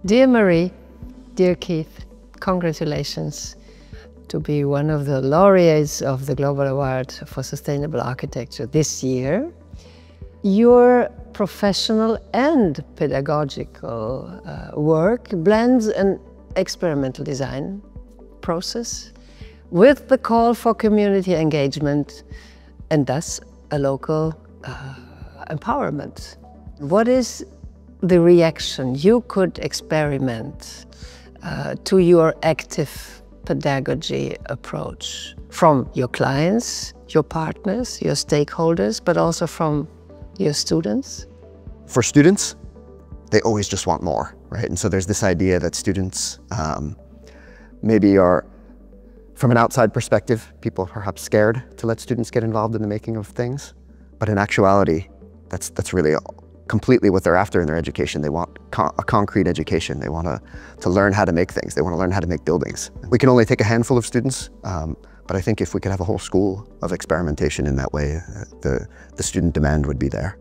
Dear Marie, dear Keith, congratulations to be one of the laureates of the Global Award for Sustainable Architecture this year. Your professional and pedagogical work blends an experimental design process with the call for community engagement and thus a local empowerment. What is the reaction you could experiment to your active pedagogy approach from your clients, your partners, your stakeholders, but also from your students? For students, they always just want more, right? And so there's this idea that students maybe are, from an outside perspective, people are perhaps scared to let students get involved in the making of things. But in actuality, that's really completely what they're after in their education. They want a concrete education. They want to learn how to make things. They want to learn how to make buildings. We can only take a handful of students, but I think if we could have a whole school of experimentation in that way, the student demand would be there.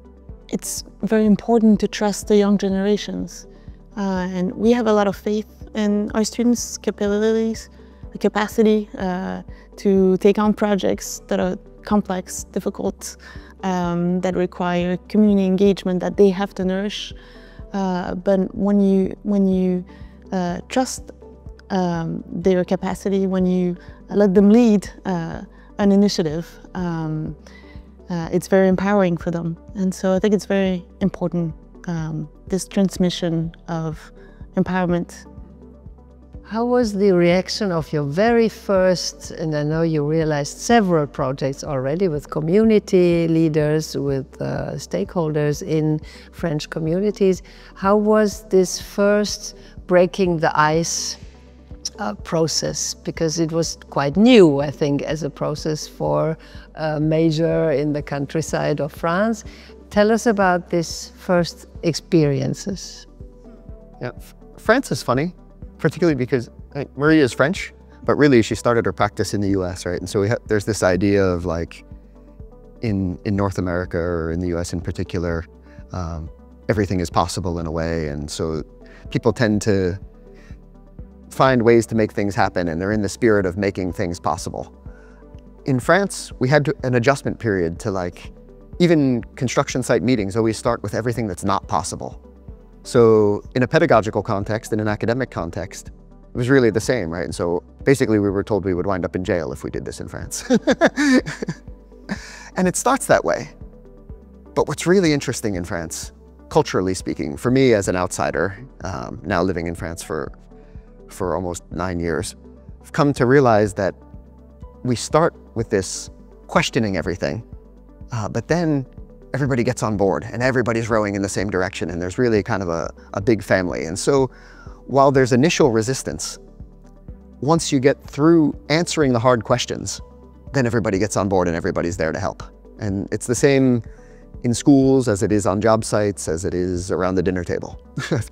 It's very important to trust the young generations. And we have a lot of faith in our students' capabilities, the capacity to take on projects that are complex, difficult, that require community engagement that they have to nourish. But when you trust their capacity, when you let them lead an initiative, it's very empowering for them. And so I think it's very important, this transmission of empowerment. How was the reaction of your very first, and I know you realized several projects already with community leaders, with stakeholders in French communities. How was this first breaking the ice process? Because it was quite new, I think, as a process for a major in the countryside of France. Tell us about these first experiences. Yeah, France is funny. Particularly because Marie is French, but really she started her practice in the US, right? And so there's this idea of like, in North America or in the US in particular, everything is possible in a way. And so people tend to find ways to make things happen, and they're in the spirit of making things possible. In France, we had an adjustment period to like, even construction site meetings always start with everything that's not possible. So in a pedagogical context, in an academic context, it was really the same, right? And so basically we were told we would wind up in jail if we did this in France. And it starts that way. But what's really interesting in France, culturally speaking, for me as an outsider, now living in France for almost 9 years, I've come to realize that we start with this questioning everything, but then everybody gets on board and everybody's rowing in the same direction, and there's really kind of a big family. And so while there's initial resistance, once you get through answering the hard questions, then everybody gets on board and everybody's there to help. And it's the same in schools as it is on job sites, as it is around the dinner table.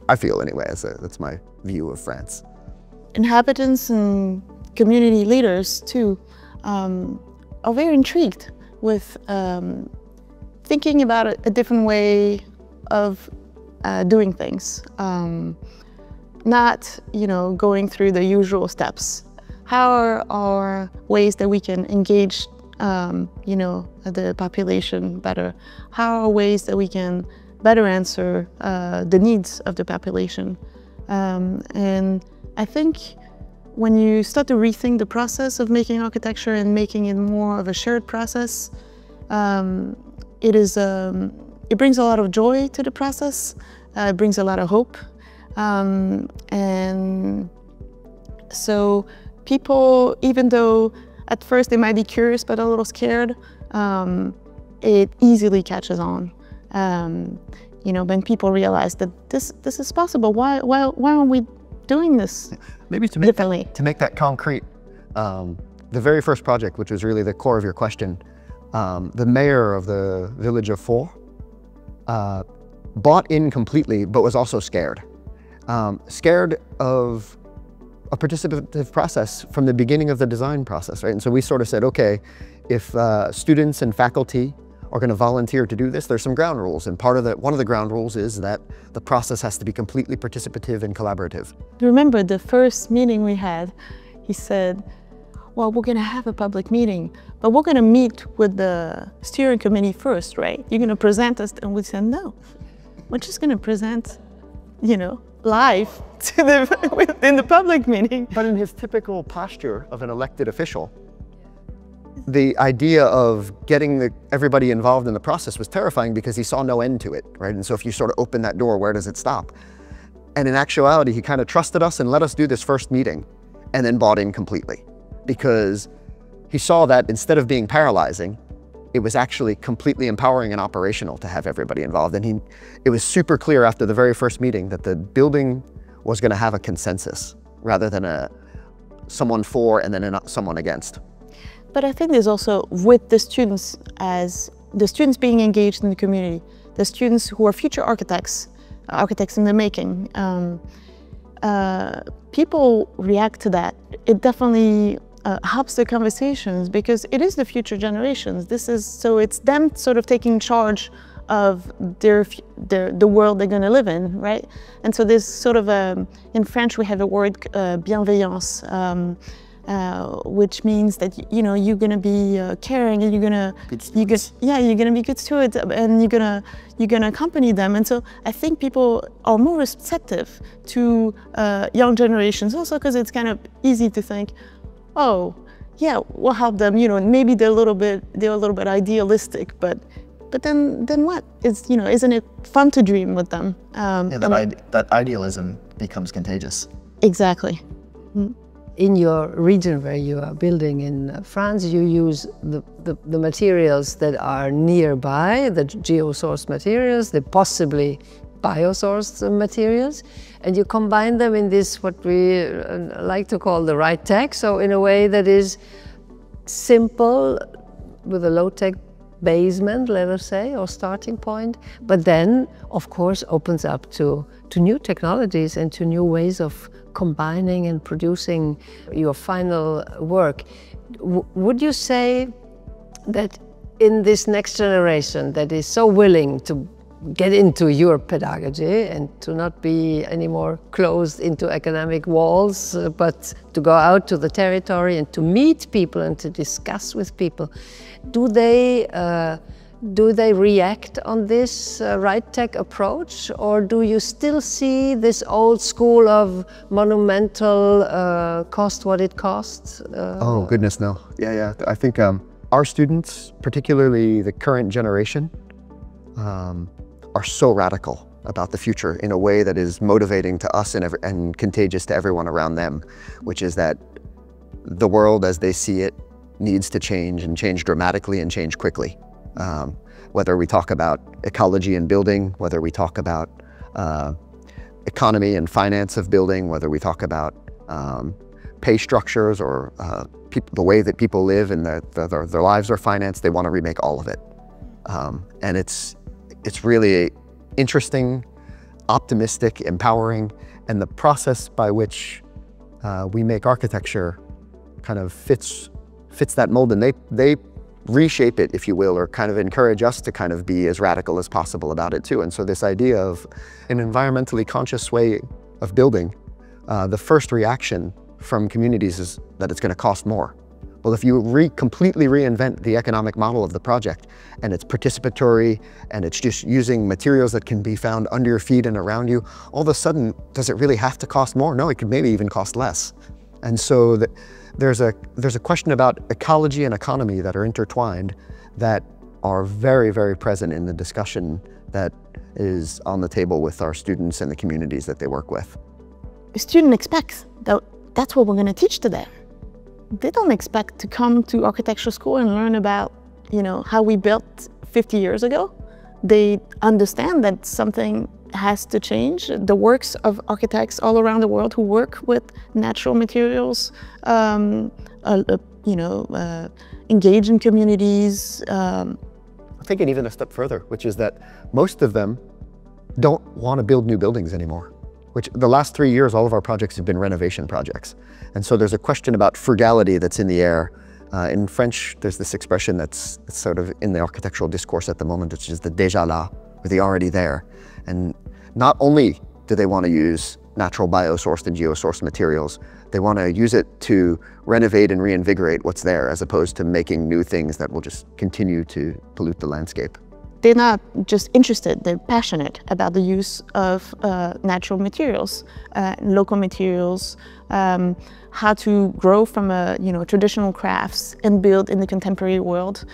I feel anyway, that's my view of France. Inhabitants and community leaders too are very intrigued with thinking about a different way of doing things. Not, going through the usual steps. How are ways that we can engage, the population better? How are ways that we can better answer the needs of the population? And I think when you start to rethink the process of making architecture and making it more of a shared process, it brings a lot of joy to the process. It brings a lot of hope. And so people, even though at first they might be curious but a little scared, it easily catches on. When people realize that this is possible, why aren't we doing this Maybe to make that concrete. The very first project, which was really the core of your question, the mayor of the village of 𝗃 bought in completely, but was also scared. Scared of a participative process from the beginning of the design process, right? And so we sort of said, okay, if students and faculty are going to volunteer to do this, there's some ground rules. And one of the ground rules is that the process has to be completely participative and collaborative. Remember the first meeting we had, he said, well, we're going to have a public meeting, but we're going to meet with the steering committee first, right? You're going to present us. And we said, no, we're just going to present, you know, live to in the public meeting. But in his typical posture of an elected official, the idea of getting everybody involved in the process was terrifying because he saw no end to it, right? And so if you sort of open that door, where does it stop? And in actuality, he kind of trusted us and let us do this first meeting and then bought in completely, because he saw that instead of being paralyzing, it was actually completely empowering and operational to have everybody involved. And it was super clear after the very first meeting that the building was going to have a consensus rather than someone for and then someone against. But I think there's also, with the students, as the students being engaged in the community, the students who are future architects, architects in the making, people react to that. It definitely helps the conversations because it is the future generations. So it's them sort of taking charge of the world they're going to live in, right? And so there's sort of in French we have a word bienveillance, which means that you're going to be caring and you're going to be good stewards and you're going to accompany them. And so I think people are more receptive to young generations also because it's kind of easy to think, oh yeah, we'll help them. Maybe they're a little bit idealistic, but then what? Isn't it fun to dream with them? That idealism becomes contagious. Exactly. Mm-hmm. In your region where you are building in France, you use the materials that are nearby, the geo-sourced materials, the possibly bio-sourced materials, and you combine them in this, what we like to call the right tech, so in a way that is simple, with a low-tech basement, let us say, or starting point, but then, of course, opens up to new technologies and to new ways of combining and producing your final work. Would you say that in this next generation that is so willing to get into your pedagogy and to not be anymore closed into academic walls, but to go out to the territory and to meet people and to discuss with people, do they react on this right tech approach, or do you still see this old school of monumental cost what it costs? Oh goodness, no. Yeah. I think our students, particularly the current generation, are so radical about the future in a way that is motivating to us and contagious to everyone around them, which is that the world as they see it needs to change, and change dramatically and change quickly. Whether we talk about ecology and building, whether we talk about economy and finance of building, whether we talk about pay structures or the way that people live and their lives are financed, they want to remake all of it. And it's really interesting, optimistic, empowering, and the process by which we make architecture kind of fits that mold, and they reshape it, if you will, or kind of encourage us to kind of be as radical as possible about it too. And so this idea of an environmentally conscious way of building, the first reaction from communities is that it's going to cost more. Well, if you completely reinvent the economic model of the project, and it's participatory, and it's just using materials that can be found under your feet and around you, all of a sudden, does it really have to cost more? No, it could maybe even cost less. And so there's a question about ecology and economy that are intertwined that are very, very present in the discussion that is on the table with our students and the communities that they work with. A student expects that that's what we're going to teach to them. They don't expect to come to architecture school and learn about, how we built 50 years ago. They understand that something has to change. The works of architects all around the world who work with natural materials, engage in communities. I'm thinking even a step further, which is that most of them don't want to build new buildings anymore. Which the last 3 years, all of our projects have been renovation projects. And so there's a question about frugality that's in the air. In French, there's this expression that's sort of in the architectural discourse at the moment, which is the déjà là, or the already there. And not only do they want to use natural biosourced and geosourced materials, they want to use it to renovate and reinvigorate what's there, as opposed to making new things that will just continue to pollute the landscape. They're not just interested, they're passionate about the use of natural materials, local materials, how to grow from traditional crafts and build in the contemporary world.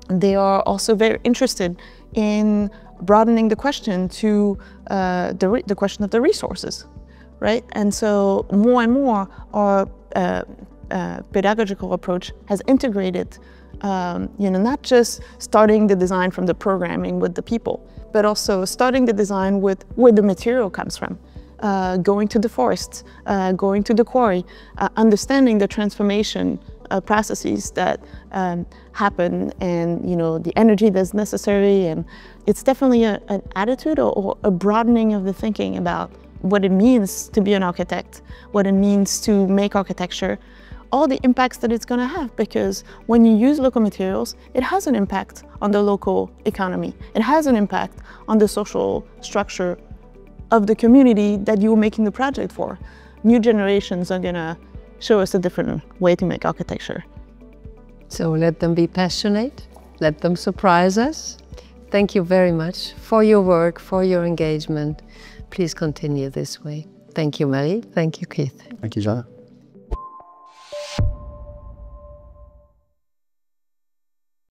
They are also very interested in broadening the question to the question of the resources, right? And so more and more our pedagogical approach has integrated not just starting the design from the programming with the people, but also starting the design with where the material comes from. Going to the forests, going to the quarry, understanding the transformation processes that happen and the energy that's necessary. And it's definitely an attitude or a broadening of the thinking about what it means to be an architect, what it means to make architecture, all the impacts that it's going to have, because when you use local materials, it has an impact on the local economy. It has an impact on the social structure of the community that you're making the project for. New generations are going to show us a different way to make architecture. So let them be passionate, let them surprise us. Thank you very much for your work, for your engagement. Please continue this way. Thank you, Marie. Thank you, Keith. Thank you, Jana.